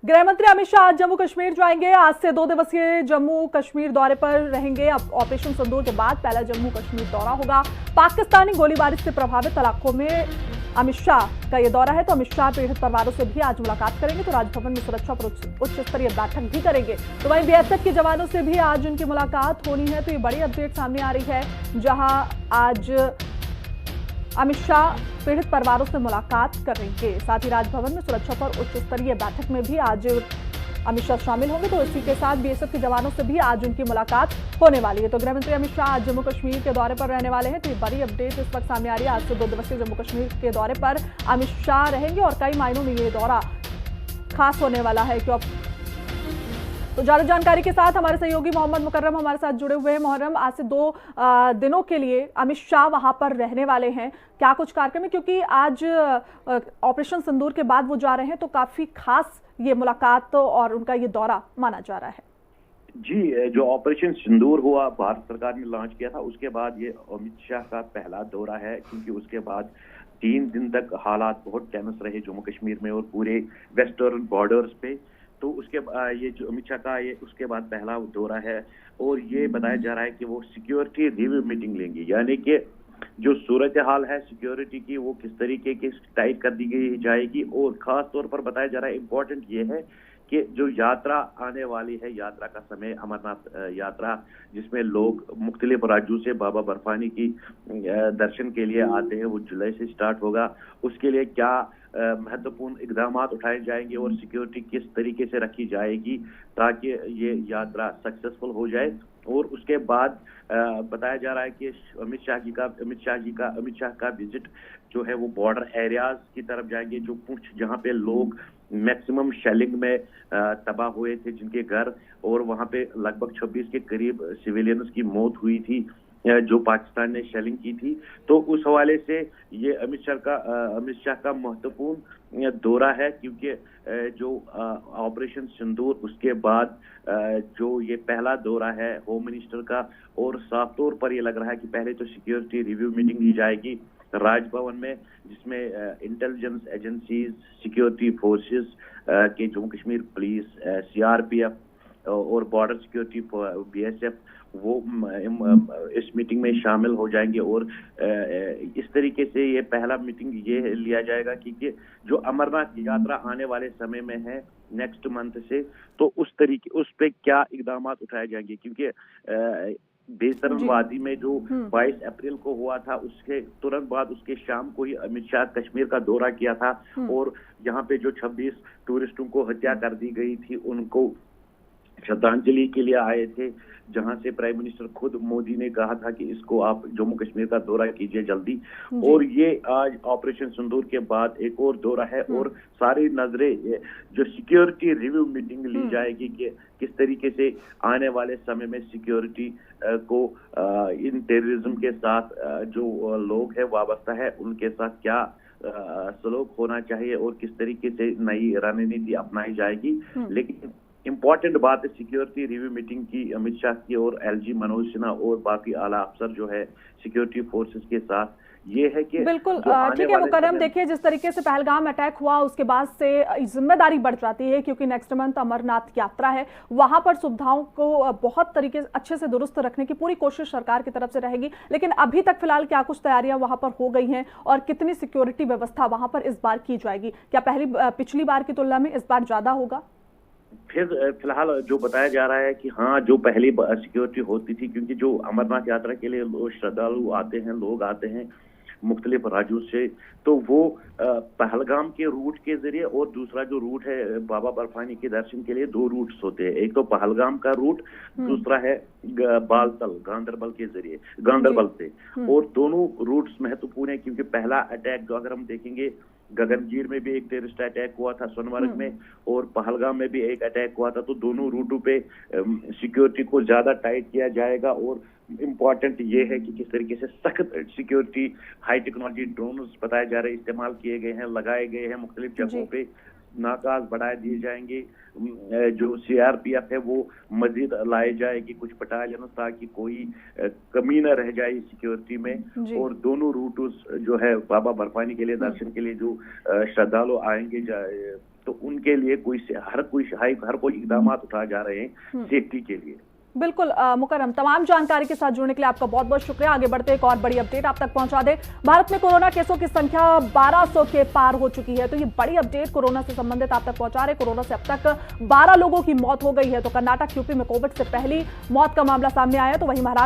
गृह मंत्री अमित शाह आज जम्मू कश्मीर जाएंगे। आज से 2 दिवसीय जम्मू कश्मीर दौरे पर रहेंगे। अब ऑपरेशन सिंदूर के बाद पहला जम्मू कश्मीर दौरा होगा। पाकिस्तानी गोलीबारी से प्रभावित इलाकों में अमित शाह का ये दौरा है, तो अमित शाह पीड़ित परिवारों से भी आज मुलाकात करेंगे। तो राजभवन में सुरक्षा पर उच्च स्तरीय बैठक भी करेंगे। तो वहीं बीएसएफ के जवानों से भी आज उनकी मुलाकात होनी है। तो ये बड़ी अपडेट सामने आ रही है, जहां आज अमित शाह पीड़ित परिवारों से मुलाकात करेंगे। साथ ही राजभवन में सुरक्षा पर उच्च स्तरीय बैठक में भी आज अमित शाह शामिल होंगे। तो इसी के साथ बीएसएफ के जवानों से भी आज उनकी मुलाकात होने वाली है। तो गृह मंत्री अमित शाह आज जम्मू कश्मीर के दौरे पर रहने वाले हैं। तो ये बड़ी अपडेट इस वक्त सामने आ रही है। आज से 2 दिवसीय जम्मू कश्मीर के दौरे पर अमित शाह रहेंगे और कई मायनों में ये दौरा खास होने वाला है। तो ज्यादा जानकारी के साथ हमारे सहयोगी मोहम्मद मुकर्रम हमारे साथ जुड़े हुए हैं। मोहर्रम, आज से 2 दिनों के लिए अमित शाह वहां पर रहने वाले हैं। क्या कुछ कार्यक्रम है, क्योंकि आज ऑपरेशन सिंदूर के बाद वो जा रहे हैं, तो काफी खास ये मुलाकात और उनका ये दौरा माना जा रहा है। जी, जो ऑपरेशन सिंदूर हुआ भारत सरकार ने लॉन्च किया था, उसके बाद ये अमित शाह का पहला दौरा है, क्योंकि उसके बाद 3 दिन तक हालात बहुत टेंस रहे जम्मू कश्मीर में और पूरे वेस्टर्न बॉर्डर्स पे। तो उसके ये जो अमित शाह का ये उसके बाद पहला दौरा है और ये बताया जा रहा है कि वो सिक्योरिटी रिव्यू मीटिंग लेंगे, यानी कि जो सूरत हाल है सिक्योरिटी की वो किस तरीके की टाइट कर दी गई जाएगी। और खास तौर पर बताया जा रहा है, इम्पोर्टेंट ये है कि जो यात्रा आने वाली है, यात्रा का समय, अमरनाथ यात्रा, जिसमें लोग मुख्तलिफ राज्यों से बाबा बर्फानी की दर्शन के लिए आते हैं, वो जुलाई से स्टार्ट होगा। उसके लिए क्या महत्वपूर्ण इकदाम उठाए जाएंगे और सिक्योरिटी किस तरीके से रखी जाएगी ताकि ये यात्रा सक्सेसफुल हो जाए। और उसके बाद बताया जा रहा है कि अमित शाह का विजिट जो है वो बॉर्डर एरियाज की तरफ जाएंगे, जो पुंछ जहां पे लोग मैक्सिमम शेलिंग में तबाह हुए थे जिनके घर, और वहां पे लगभग 26 के करीब सिविलियंस की मौत हुई थी जो पाकिस्तान ने शेलिंग की थी। तो उस हवाले से ये अमित शाह का महत्वपूर्ण दौरा है, क्योंकि जो ऑपरेशन सिंदूर उसके बाद जो ये पहला दौरा है होम मिनिस्टर का, और साफ तौर पर ये लग रहा है कि पहले तो सिक्योरिटी रिव्यू मीटिंग ली जाएगी राजभवन में, जिसमें इंटेलिजेंस एजेंसीज, सिक्योरिटी फोर्सेस के जम्मू कश्मीर पुलिस, सीआरपीएफ और बॉर्डर सिक्योरिटी बीएसएफ वो इस मीटिंग में शामिल हो जाएंगे। और इस तरीके से ये पहला मीटिंग ये लिया जाएगा कि जो अमरनाथ यात्रा आने वाले समय में है नेक्स्ट मंथ से, तो उस पे क्या इकदाम उठाए जाएंगे, क्योंकि बेसरन वादी में जो 22 अप्रैल को हुआ था, उसके तुरंत बाद उसके शाम को ही अमित शाह कश्मीर का दौरा किया था और यहाँ पे जो 26 टूरिस्टों को हत्या कर दी गई थी उनको श्रद्धांजलि के लिए आए थे, जहां से प्राइम मिनिस्टर खुद मोदी ने कहा था कि इसको आप जम्मू कश्मीर का दौरा कीजिए जल्दी। और ये आज ऑपरेशन सिंदूर के बाद एक और दौरा है और सारी नजरें जो सिक्योरिटी रिव्यू मीटिंग ली जाएगी कि किस तरीके से आने वाले समय में सिक्योरिटी को इन टेररिज्म के साथ जो लोग हैं वाबस्ता है उनके साथ क्या सलूक होना चाहिए और किस तरीके से नई रणनीति अपनाई जाएगी। लेकिन इम्पोर्टेंट बात है सिक्योरिटी रिव्यू मीटिंग की अमित शाह की और एलजी मनोज सिन्हा और बाकी आला अफसर जो है सिक्योरिटी फोर्सेस के साथ, ये है कि बिल्कुल ठीक है मुकर्रम। देखिए, जिस तरीके से पहलगाम अटैक हुआ उसके बाद से जिम्मेदारी बढ़ जाती है, क्योंकि नेक्स्ट मंथ अमरनाथ यात्रा है, वहां पर सुविधाओं को बहुत तरीके से अच्छे से दुरुस्त रखने की पूरी कोशिश सरकार की तरफ से रहेगी। लेकिन अभी तक फिलहाल क्या कुछ तैयारियां वहां पर हो गई हैं और कितनी सिक्योरिटी व्यवस्था वहां पर इस बार की जाएगी? क्या पिछली बार की तुलना में इस बार ज्यादा होगा? फिलहाल जो बताया जा रहा है कि हाँ, जो पहली सिक्योरिटी होती थी, क्योंकि जो अमरनाथ यात्रा के लिए श्रद्धालु आते हैं, लोग आते हैं मुख्तलिफ राज्यों से, तो वो पहलगाम के रूट के जरिए, और दूसरा जो रूट है बाबा बर्फानी के दर्शन के लिए 2 रूट्स होते हैं, एक तो पहलगाम का रूट, दूसरा है बालतल गांदरबल के जरिए, गांदरबल से। और दोनों रूट्स महत्वपूर्ण है, क्योंकि पहला अटैक जो अगर हम देखेंगे, गगनगीर में भी एक टेररिस्ट अटैक हुआ था सोनमर्ग में, और पहलगाम में भी एक अटैक हुआ था। तो दोनों रूटों पे सिक्योरिटी को ज्यादा टाइट किया जाएगा। और इम्पोर्टेंट ये है कि किस तरीके से सख्त सिक्योरिटी, हाई टेक्नोलॉजी ड्रोन बताए जा रहे इस्तेमाल किए गए हैं, लगाए गए हैं मुख्तलिफ जगहों पे, नाकाज बढ़ा दिए जाएंगे, जो सीआरपीएफ है वो मजीद लाए जाएगी कुछ बटालियन, ताकि कोई कमी न रह जाए सिक्योरिटी में। और दोनों रूट जो है बाबा बर्फानी के लिए दर्शन के लिए जो श्रद्धालु आएंगे तो उनके लिए हर कोई इकदाम उठाए जा रहे हैं सेफ्टी के लिए। बिल्कुल मुकर्रम, तमाम जानकारी के साथ जुड़ने के लिए आपका बहुत बहुत शुक्रिया। आगे बढ़ते एक और बड़ी अपडेट आप तक पहुंचा दें। भारत में कोरोना केसों की संख्या 1200 के पार हो चुकी है, तो ये बड़ी अपडेट कोरोना से संबंधित आप तक पहुंचा रहे। कोरोना से अब तक 12 लोगों की मौत हो गई है। तो कर्नाटक यूपी में कोविड से पहली मौत का मामला सामने आया, तो वहीं महाराष्ट्र